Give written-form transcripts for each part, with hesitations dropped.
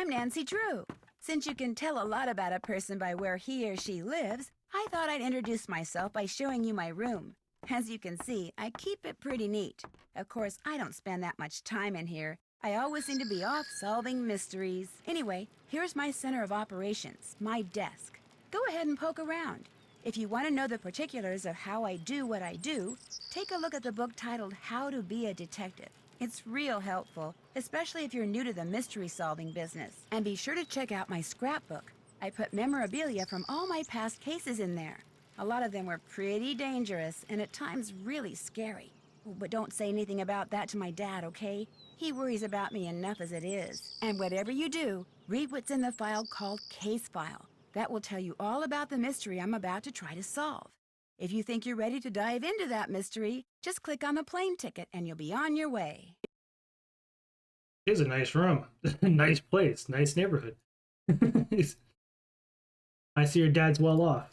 I'm Nancy Drew. Since you can tell a lot about a person by where he or she lives, I thought I'd introduce myself by showing you my room. As you can see, I keep it pretty neat. Of course, I don't spend that much time in here. I always seem to be off solving mysteries. Anyway, here's my center of operations, my desk. Go ahead and poke around. If you want to know the particulars of how I do what I do, take a look at the book titled How to Be a Detective. It's real helpful, especially if you're new to the mystery-solving business. And be sure to check out my scrapbook. I put memorabilia from all my past cases in there. A lot of them were pretty dangerous and at times really scary. Oh, but don't say anything about that to my dad, okay? He worries about me enough as it is. And whatever you do, read what's in the file called Case File. That will tell you all about the mystery I'm about to try to solve. If you think you're ready to dive into that mystery, just click on the plane ticket and you'll be on your way. It's a nice room. Nice place. Nice neighborhood. I see your dad's well off.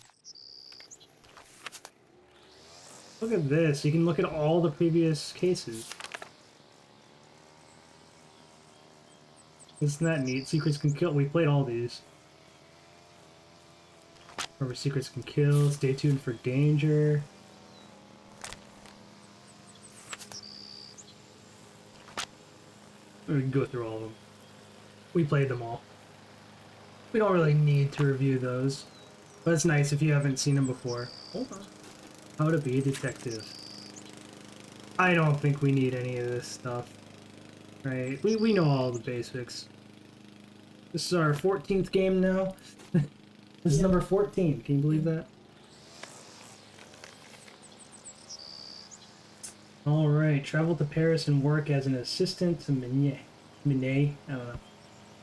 Look at this. You can look at all the previous cases. Isn't that neat? Secrets Can Kill. We played all these. Remember, Secrets Can Kill. Stay tuned for danger. We can go through all of them. We played them all. We don't really need to review those. But it's nice if you haven't seen them before. Hold on. How to Be a Detective. I don't think we need any of this stuff. Right? We know all the basics. This is our 14th game now. This is number 14. Can you believe that? Alright, travel to Paris and work as an assistant to Minet, I don't know.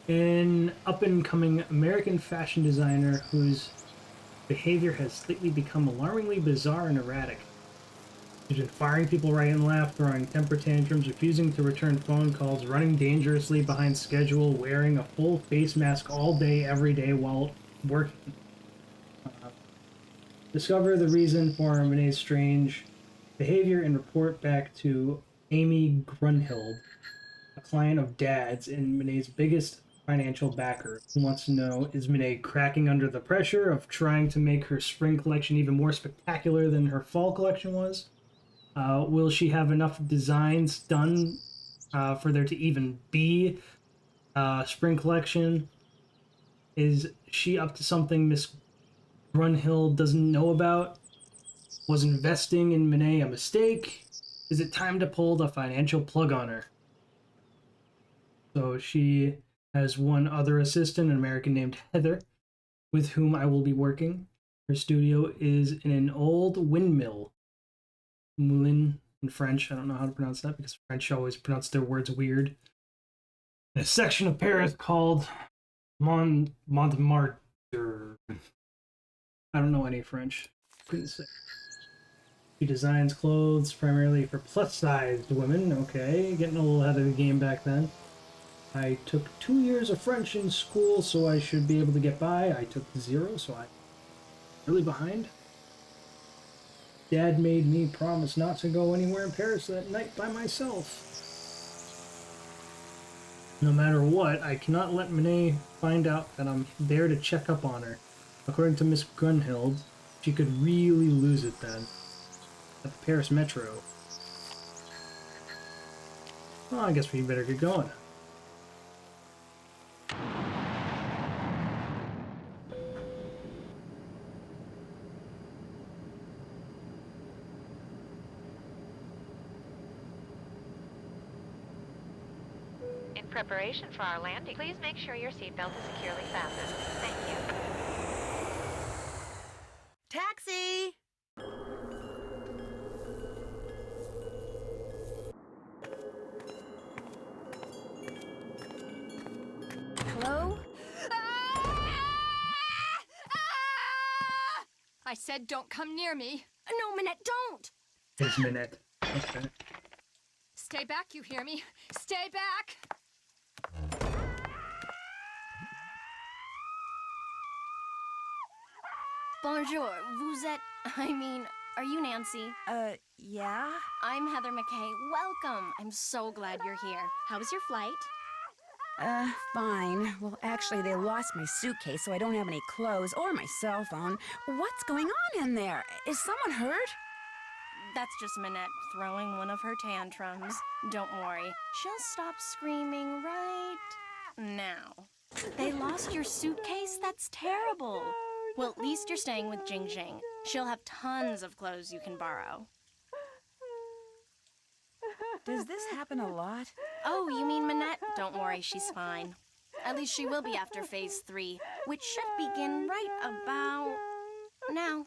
An up-and-coming American fashion designer whose behavior has lately become alarmingly bizarre and erratic. She's been firing people right and left, throwing temper tantrums, refusing to return phone calls, running dangerously behind schedule, wearing a full face mask all day, every day while working. Discover the reason for Renee's strange behavior and report back to Amy Grunhild, a client of Dad's and Renee's biggest financial backer, who wants to know, is Renee cracking under the pressure of trying to make her spring collection even more spectacular than her fall collection was? Will she have enough designs done for there to even be a spring collection? Is she up to something Miss Grunhild doesn't know about? Was investing in Monet a mistake? Is it time to pull the financial plug on her? So she has one other assistant, an American named Heather, with whom I will be working. Her studio is in an old windmill. Moulin in French. I don't know how to pronounce that because French always pronounce their words weird. In a section of Paris called Montmartre. I don't know any French. Couldn't say. She designs clothes primarily for plus-sized women. Okay, getting a little ahead of the game back then. I took 2 years of French in school, so I should be able to get by. I took 0, so I'm really behind. Dad made me promise not to go anywhere in Paris that night by myself. No matter what, I cannot let Monet find out that I'm there to check up on her. According to Miss Grunhild, she could really lose it then. At the Paris Metro. Well, I guess we better get going. In preparation for our landing, please make sure your seatbelt is securely fastened. Thank you. Taxi! Hello? I said don't come near me. No, Minette, don't! It's Minette. Okay. Stay back, you hear me? Stay back! Bonjour, vous êtes... are you Nancy? Yeah? I'm Heather McKay. Welcome! I'm so glad you're here. How was your flight? Fine. Well, actually, they lost my suitcase, so I don't have any clothes or my cell phone. What's going on in there? Is someone hurt? That's just Minette throwing one of her tantrums. Don't worry, she'll stop screaming right now. They lost your suitcase? That's terrible. Well, at least you're staying with Jing Jing. She'll have tons of clothes you can borrow. Does this happen a lot? Oh, you mean Minette? Don't worry, she's fine. At least she will be after phase 3, which should begin right about now.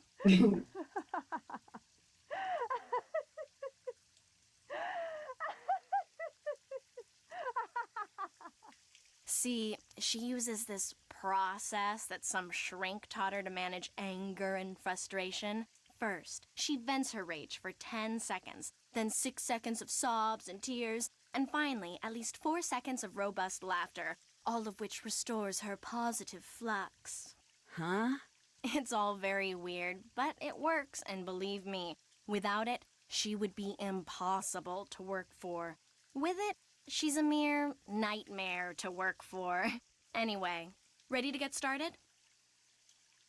See, she uses this process that some shrink taught her to manage anger and frustration. First, she vents her rage for 10 seconds, then 6 seconds of sobs and tears, and finally, at least 4 seconds of robust laughter, all of which restores her positive flux. Huh? It's all very weird, but it works, and believe me, without it, she would be impossible to work for. With it, she's a mere nightmare to work for. Anyway, ready to get started?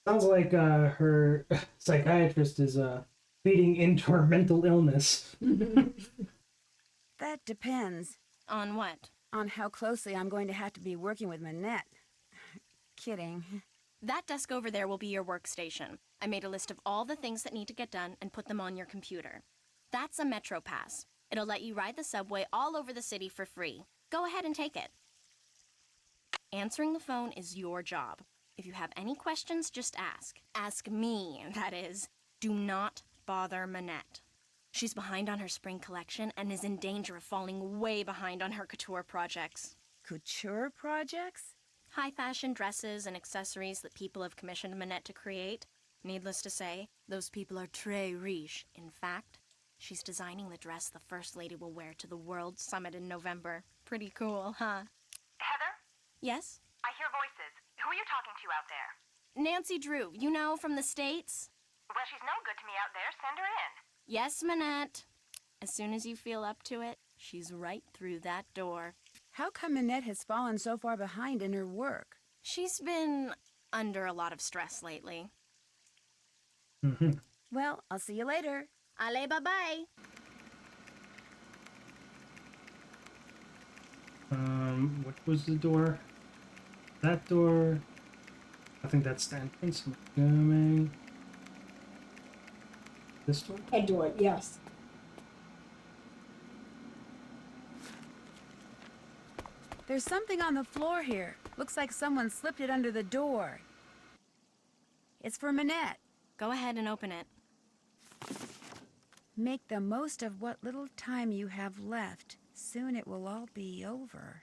Sounds like her psychiatrist is feeding into her mental illness. That depends On what? on how closely I'm going to have to be working with Minette. Kidding. That desk over there will be your workstation. I made a list of all the things that need to get done and put them on your computer. That's a Metro Pass. It'll let you ride the subway all over the city for free. Go ahead and take it. Answering the phone is your job. If you have any questions, just ask. Ask me, that is. Do not bother Minette. She's behind on her spring collection and is in danger of falling way behind on her couture projects. Couture projects? High-fashion dresses and accessories that people have commissioned Minette to create. Needless to say, those people are très riche. In fact, she's designing the dress the First Lady will wear to the World Summit in November. Pretty cool, huh? Heather? Yes? I hear voices. Who are you talking to out there? Nancy Drew, you know, from the States? Well, she's no good to me out there. Send her in. Yes, Minette. As soon as you feel up to it, she's right through that door. How come Minette has fallen so far behind in her work? She's been under a lot of stress lately. Well, I'll see you later. Allez, bye-bye. What was the door? That door. I think that's the entrance. I'm assuming. This door? Head door, yes. There's something on the floor here. Looks like someone slipped it under the door. It's for Minette. Go ahead and open it. Make the most of what little time you have left. Soon it will all be over.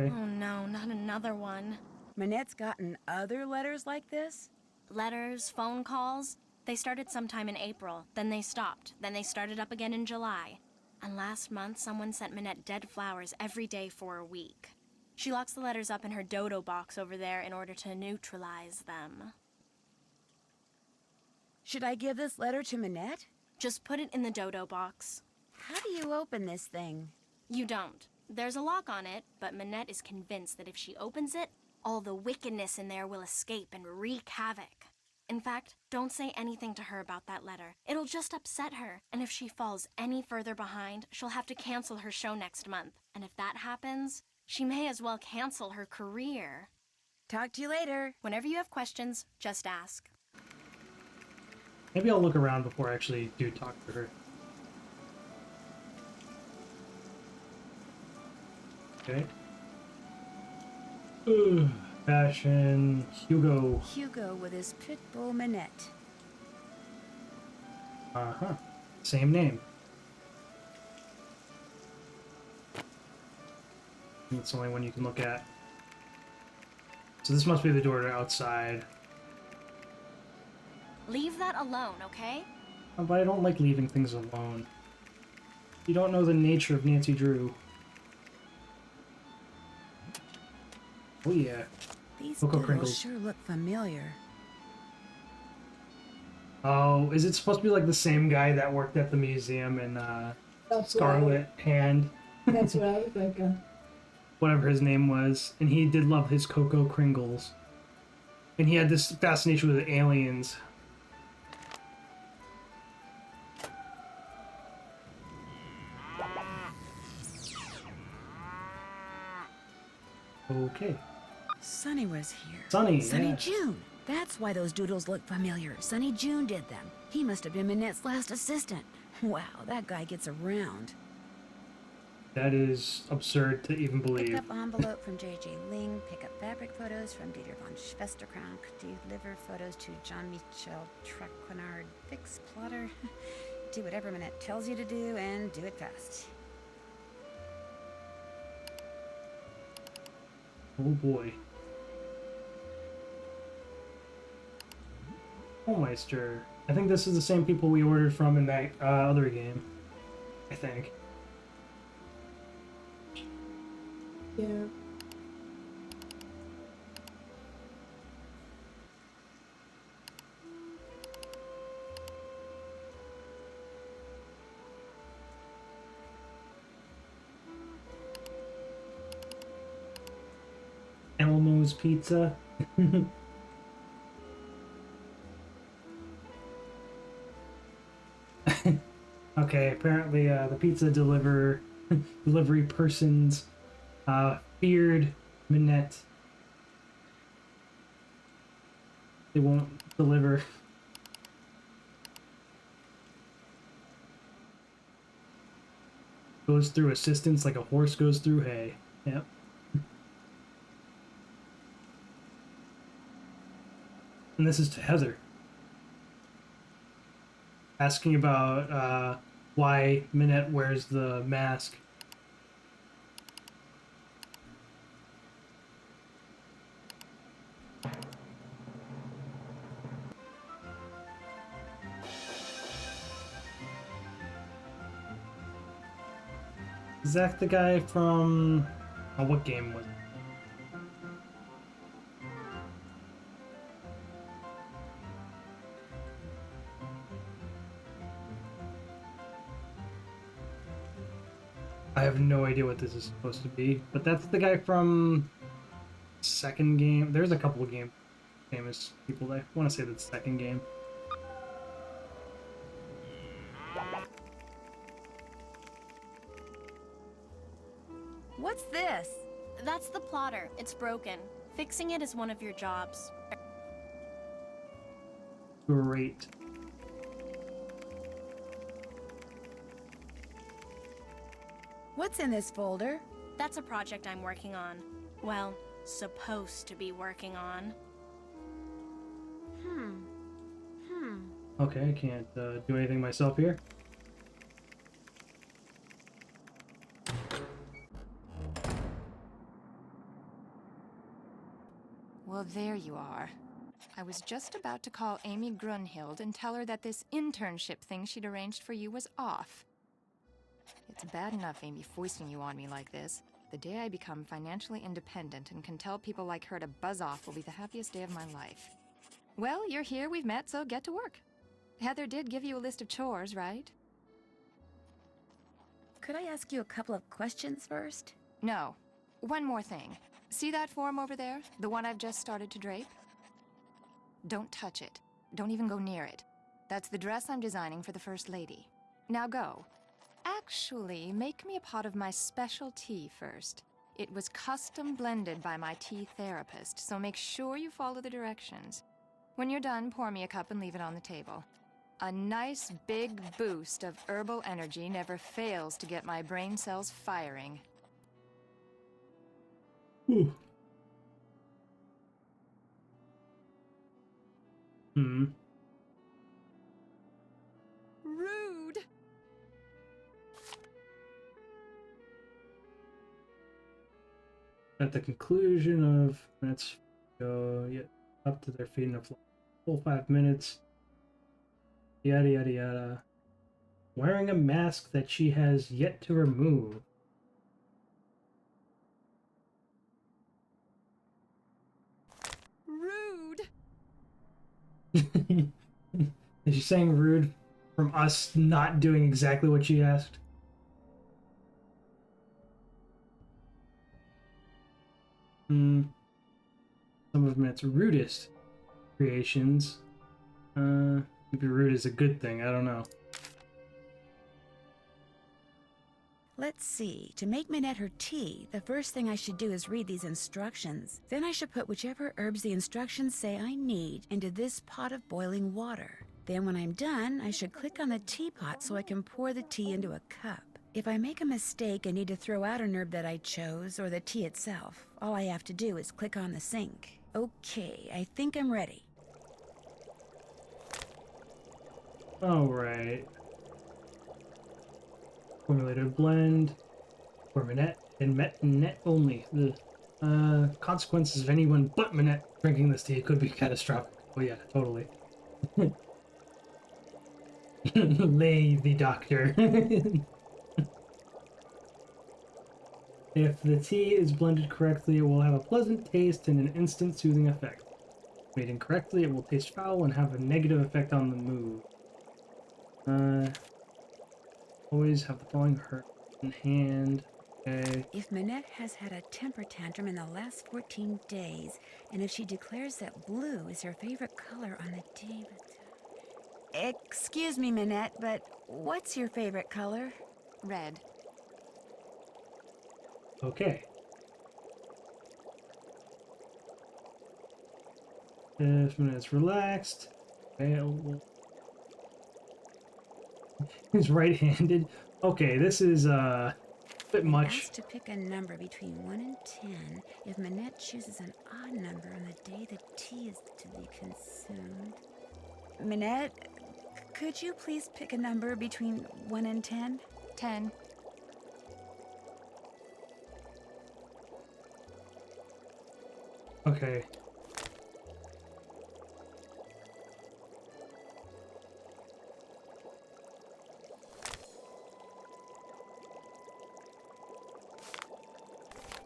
Okay. Oh no, not another one. Minette's gotten other letters like this? Letters, phone calls. They started sometime in April, then they stopped, then they started up again in July. And last month, someone sent Minette dead flowers every day for a week. She locks the letters up in her dodo box over there in order to neutralize them. Should I give this letter to Minette? Just put it in the dodo box. How do you open this thing? You don't. There's a lock on it, but Minette is convinced that if she opens it, all the wickedness in there will escape and wreak havoc. In fact, don't say anything to her about that letter. It'll just upset her, and if she falls any further behind, she'll have to cancel her show next month. And if that happens, she may as well cancel her career. Talk to you later. Whenever you have questions, just ask. Maybe I'll look around before I actually do talk to her. Okay. Fashion Hugo. Hugo with his pit bull Minette. Uh-huh. Same name. It's the only one you can look at. So this must be the door to outside. Leave that alone, okay? But I don't like leaving things alone. You don't know the nature of Nancy Drew. Oh yeah. These Cocoa doodles Crinkles. sure look familiar. Oh, is it supposed to be like the same guy that worked at the museum in That's Scarlet Hand? That's what I was thinking. whatever his name was, and he did love his Cocoa Kringles. And he had this fascination with aliens. Okay. Sunny was here. Sunny, Sunny yeah. June. That's why those doodles look familiar. Sunny June did them. He must have been Minette's last assistant. Wow, that guy gets around. That is absurd to even believe. Pick up envelope from J.J. Ling. Pick up fabric photos from Dieter von Schwesterkrank. Deliver photos to Jean-Michel Traquenard. Fix plotter. Do whatever Minette tells you to do and do it fast. Oh boy. Homemeister. I think this is the same people we ordered from in that other game. I think. Yeah. Elmo's Pizza. Okay, apparently the pizza delivery person's feared Minette. They won't deliver. Goes through assistance like a horse goes through hay. Yep. And this is to Heather. Asking about why Minette wears the mask. Is that the guy from... Oh, what game was it? I have no idea what this is supposed to be, but that's the guy from second game. There's a couple of famous people. I want to say the second game. What's this? That's the plotter. It's broken. Fixing it is one of your jobs. Great. What's in this folder? That's a project I'm working on. Well, supposed to be working on. Okay, I can't do anything myself here. Well, there you are. I was just about to call Amy Grunhild and tell her that this internship thing she'd arranged for you was off. It's bad enough Amy foisting you on me like this. The day I become financially independent and can tell people like her to buzz off will be the happiest day of my life. Well, you're here, we've met, so get to work. Heather did give you a list of chores, right? Could I ask you a couple of questions first? No. One more thing. See that form over there? The one I've just started to drape? Don't touch it. Don't even go near it. That's the dress I'm designing for the First Lady. Now go. Actually, make me a pot of my special tea first. It was custom blended by my tea therapist, so make sure you follow the directions. When you're done, pour me a cup and leave it on the table. A nice big boost of herbal energy never fails to get my brain cells firing. Ooh. Rude! At the conclusion of let's go up to their feet in a full 5 minutes. Yada yada yada. Wearing a mask that she has yet to remove. Rude! Is she saying rude from us not doing exactly what she asked? Some of Minette's rudest creations. Maybe rude is a good thing, I don't know. Let's see. To make Minette her tea, the first thing I should do is read these instructions. Then I should put whichever herbs the instructions say I need into this pot of boiling water. Then when I'm done, I should click on the teapot so I can pour the tea into a cup. If I make a mistake and need to throw out an herb that I chose, or the tea itself, all I have to do is click on the sink. Okay, I think I'm ready. Alright. Formulated blend for Minette and Minette only. The consequences of anyone but Minette drinking this tea could be catastrophic. Oh yeah, totally. Lay the doctor. If the tea is blended correctly, it will have a pleasant taste and an instant soothing effect. Made incorrectly, it will taste foul and have a negative effect on the mood. Always have the following herb in hand. Okay. If Minette has had a temper tantrum in the last 14 days, and if she declares that blue is her favorite color on the day that... Excuse me, Minette, but what's your favorite color? Red. Okay. If Minette's relaxed, he's right-handed. Okay, this is a bit much. Asked to pick a number between 1 and 10 if Minette chooses an odd number on the day the tea is to be consumed. Minette, could you please pick a number between 1 and 10? 10. Okay.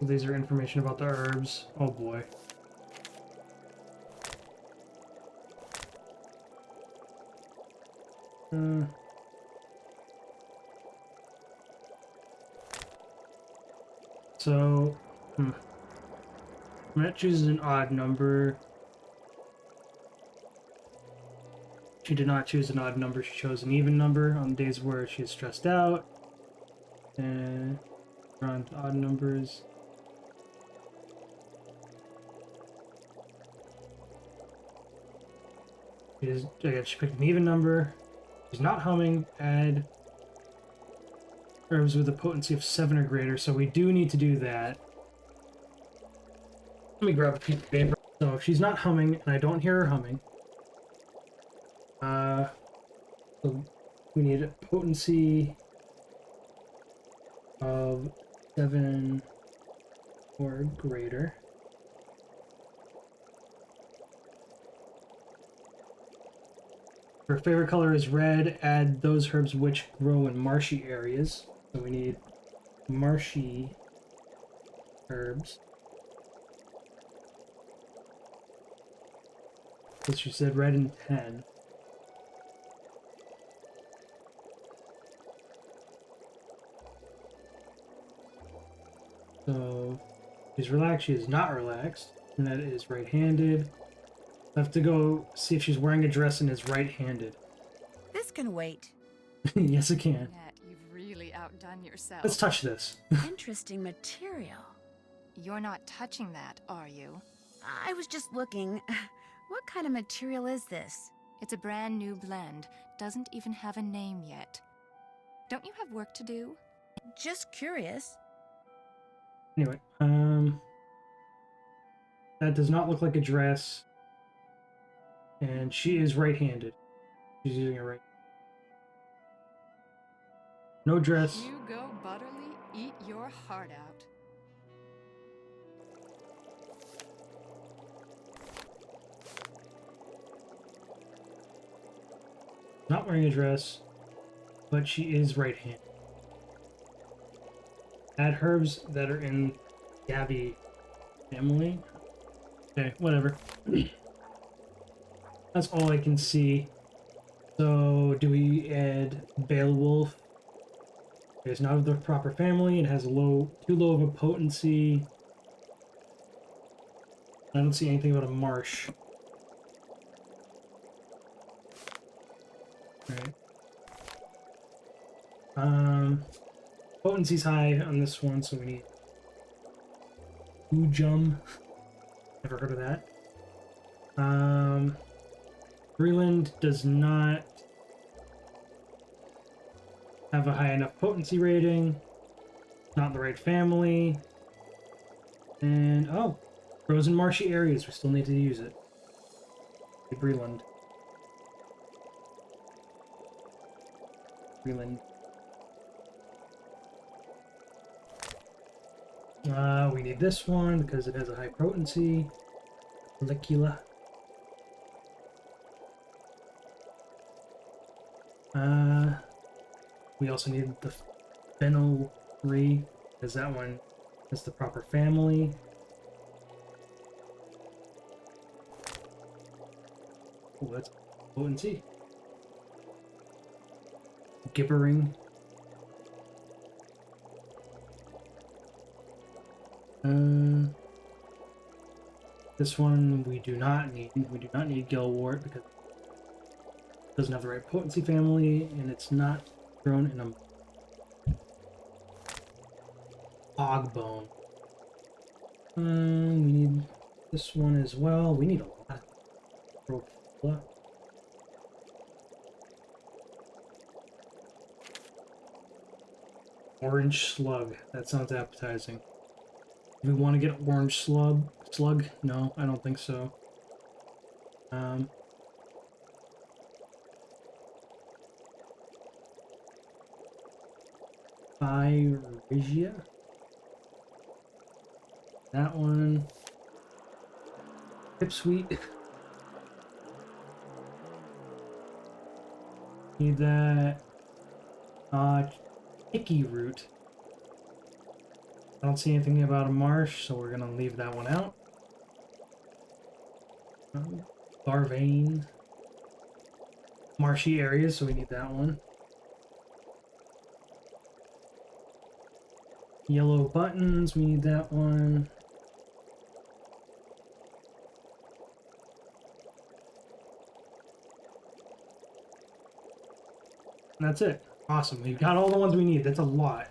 These are information about the herbs. Oh boy. So, Matt chooses an odd number. She did not choose an odd number, she chose an even number on days where she is stressed out. And around odd numbers. She picked an even number. She's not humming. Add herbs with a potency of 7 or greater, so we do need to do that. Let me grab a piece of paper. So if she's not humming, and I don't hear her humming, so we need a potency of 7 or greater. Her favorite color is red. Add those herbs which grow in marshy areas. So we need marshy herbs. So she said red and 10. So she's relaxed. She is not relaxed. And that is right-handed. I have to go see if she's wearing a dress and is right-handed. This can wait. Yes, it can. Annette, you've really outdone yourself. Let's touch this. Interesting material. You're not touching that, are you? I was just looking. What kind of material is this? It's a brand new blend. Doesn't even have a name yet. Don't you have work to do? Just curious. Anyway, that does not look like a dress. And she is right-handed. She's using it right. No dress. You go, Butterly. Eat your heart out. Not wearing a dress, but she is right-handed. Add herbs that are in Gabby family. Okay, whatever. That's all I can see. So, do we add Beowulf? It's not of the proper family. It has too low of a potency. I don't see anything about a marsh. Right. Potency's high on this one, so we need Ujum. Never heard of that. Breland does not have a high enough potency rating. Not the right family. And oh, frozen marshy areas. We still need to use it. Okay, Breland. Breland. We need this one because it has a high potency. Molecula. We also need the Fennel 3 because that one has the proper family. Oh, that's potency. Gibbering. This one we do not need. We do not need Gelwart because it doesn't have the right potency family and it's not grown in a Ogbone. We need this one as well. We need a lot of Profula. Orange slug. That sounds appetizing. Do we want to get orange slug? No, I don't think so. Pyrrhigia. That one. Pipsweet. Need that. Icky root. I don't see anything about a marsh, so we're gonna leave that one out. Garvane. Marshy areas, so we need that one. Yellow buttons, we need that one. And that's it. Awesome. We've got all the ones we need. That's a lot.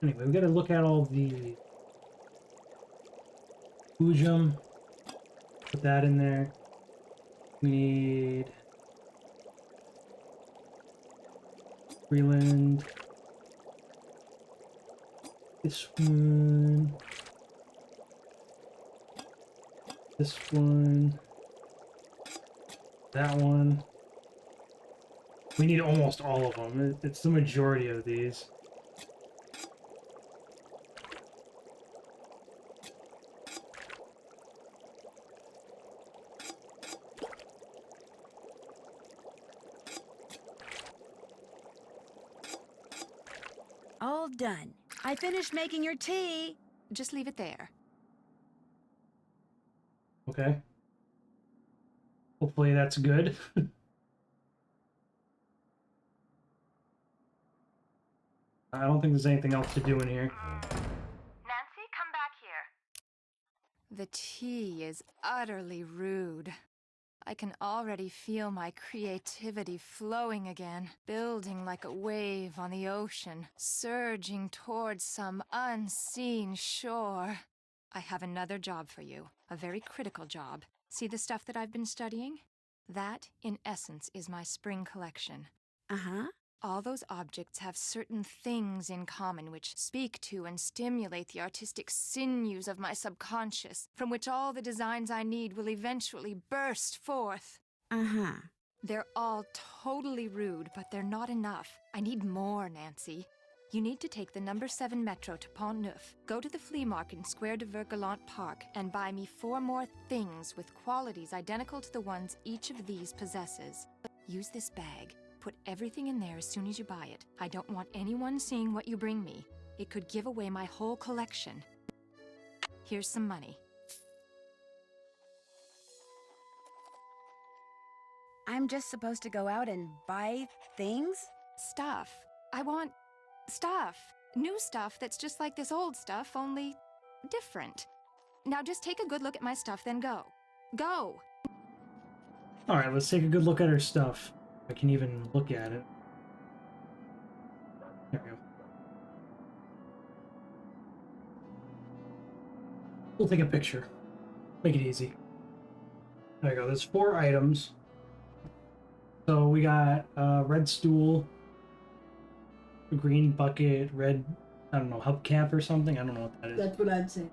Anyway, we gotta look at all the Ujum. Put that in there. We need Breland. This one. This one. That one. We need almost all of them. It's the majority of these. All done. I finished making your tea. Just leave it there. Okay. Hopefully that's good. I don't think there's anything else to do in here. Nancy, come back here. The tea is utterly rude. I can already feel my creativity flowing again, building like a wave on the ocean, surging towards some unseen shore. I have another job for you, a very critical job. See the stuff that I've been studying? That, in essence, is my spring collection. Uh-huh. All those objects have certain things in common which speak to and stimulate the artistic sinews of my subconscious, from which all the designs I need will eventually burst forth. Uh-huh. They're all totally rude, but they're not enough. I need more, Nancy. You need to take the number 7 metro to Pont Neuf, go to the flea market in Square de Vergalant Park, and buy me 4 more things with qualities identical to the ones each of these possesses. Use this bag. Put everything in there as soon as you buy it. I don't want anyone seeing what you bring me. It could give away my whole collection. Here's some money. I'm just supposed to go out and buy things? Stuff. I want stuff. New stuff that's just like this old stuff, only different. Now just take a good look at my stuff, then go. Go! Alright, let's take a good look at her stuff. I can even look at it. There we go. We'll take a picture. Make it easy. There you go. There's 4 items. So we got a red stool, a green bucket, red, I don't know, hubcap or something. I don't know what that is. That's what I'd say.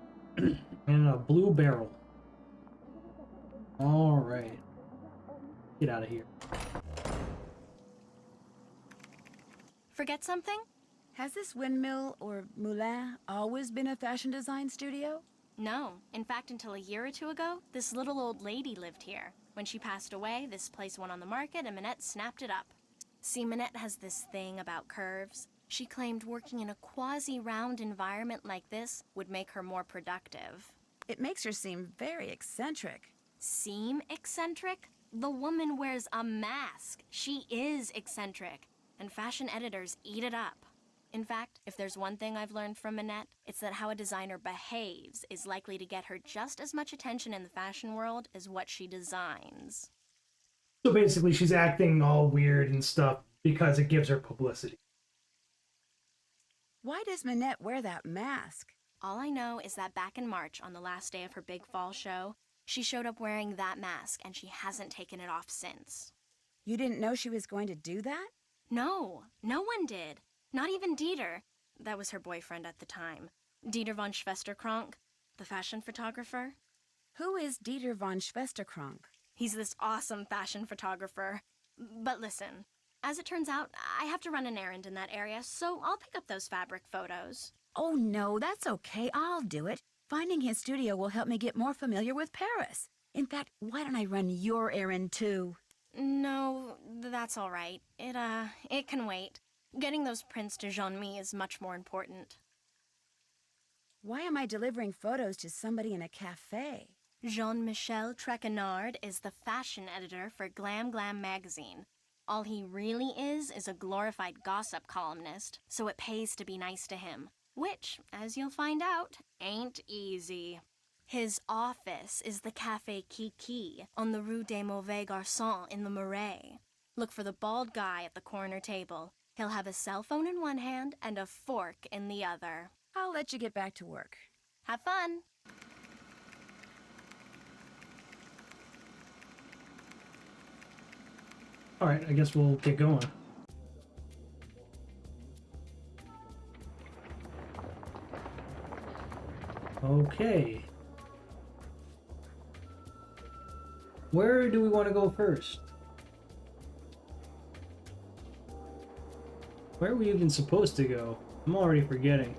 And a blue barrel. Alright. Get out of here. Forget something? Has this windmill or moulin always been a fashion design studio? No. In fact, until a year or 2 ago, this little old lady lived here. When she passed away, this place went on the market and Minette snapped it up. See, Minette has this thing about curves. She claimed working in a quasi-round environment like this would make her more productive. It makes her seem very eccentric. Seem eccentric? The woman wears a mask. She is eccentric. And fashion editors eat it up. In fact, if there's one thing I've learned from Minette, it's that how a designer behaves is likely to get her just as much attention in the fashion world as what she designs. So basically, she's acting all weird and stuff because it gives her publicity. Why does Minette wear that mask? All I know is that back in March, on the last day of her big fall show, she showed up wearing that mask and she hasn't taken it off since. You didn't know she was going to do that? No, no one did. Not even Dieter. That was her boyfriend at the time. Dieter von Schwesterkrank, the fashion photographer. Who is Dieter von Schwesterkrank? He's this awesome fashion photographer. But listen, as it turns out, I have to run an errand in that area, so I'll pick up those fabric photos. Oh no, that's okay. I'll do it. Finding his studio will help me get more familiar with Paris. In fact, why don't I run your errand too? No, that's all right. It can wait. Getting those prints to Jean-Mi is much more important. Why am I delivering photos to somebody in a cafe? Jean-Michel Trequenard is the fashion editor for Glam Glam magazine. All he really is a glorified gossip columnist, so it pays to be nice to him. Which, as you'll find out, ain't easy. His office is the Café Kiki on the Rue des Mauvais Garçons in the Marais. Look for the bald guy at the corner table. He'll have a cell phone in one hand and a fork in the other. I'll let you get back to work. Have fun! Alright, I guess we'll get going. Okay. Where do we want to go first? Where are we even supposed to go? I'm already forgetting.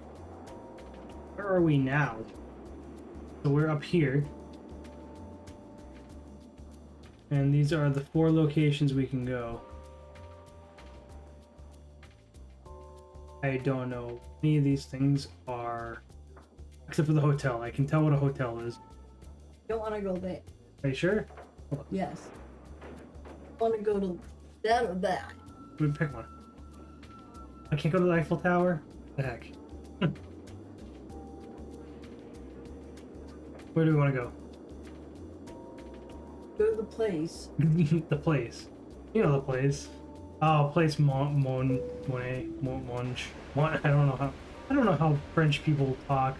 Where are we now? So we're up here. And these are the 4 locations we can go. I don't know. Any of these things are... Except for the hotel. I can tell what a hotel is. Don't want to go there. Are you sure? Yes. Want to go to that or that? Let me pick one. I can't go to the Eiffel Tower? The heck. Where do we want to go? Go to the place. The place. You know the place. Oh, place Monet, Monge. I don't know how French people talk.